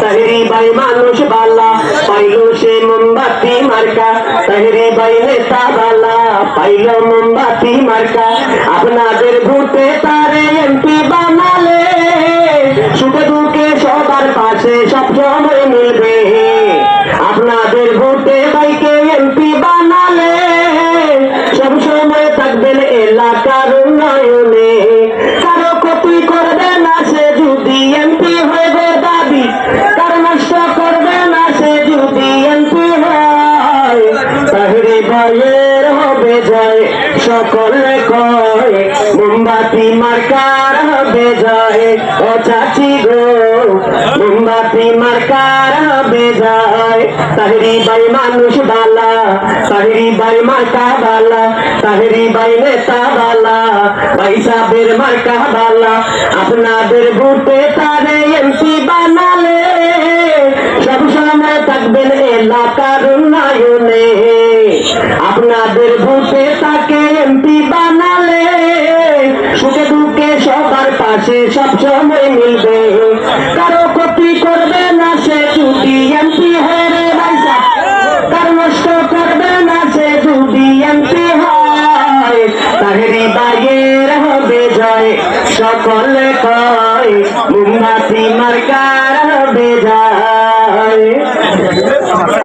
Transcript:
তাহেরি ভাই মানুষ বালা পাইলো সে মোমবাতি মার্কা, তাহেরি ভাই নেতা বালা পাইলো মোমবাতি মার্কা। আপনাদের ভোটে তারে এমপি বানালে সুখে দুঃখে সবার পাশে সব সময় মিলবে। আপনাদের ভোটে ভাইকে এমপি বানালে সব সময় থাকবেন এলাকার উন্নয়নে। কারো ক্ষতি করবে না সে যদি এমপি হয়ে দাবি, কারো নষ্ট করবে না সে যদি এমপি হয়। তাহেরি ভাইয়ের হবে জয় সকলে কয়, মোমবাতি মার্কার হবে জয়। ও চাচি গো মোমবাতি মার্কার হবে জয়। তাহেরি ভাই মানুষ বালা, তাহেরি ভাই মার্কা বালা, তাহেরি ভাই নেতা বালা, ভাই সাহেবের মার্কা বালা। আপনাদের ভোটে তারে এমপি বানালে সব সময় থাকবেন এলাকার উন্নয়নে।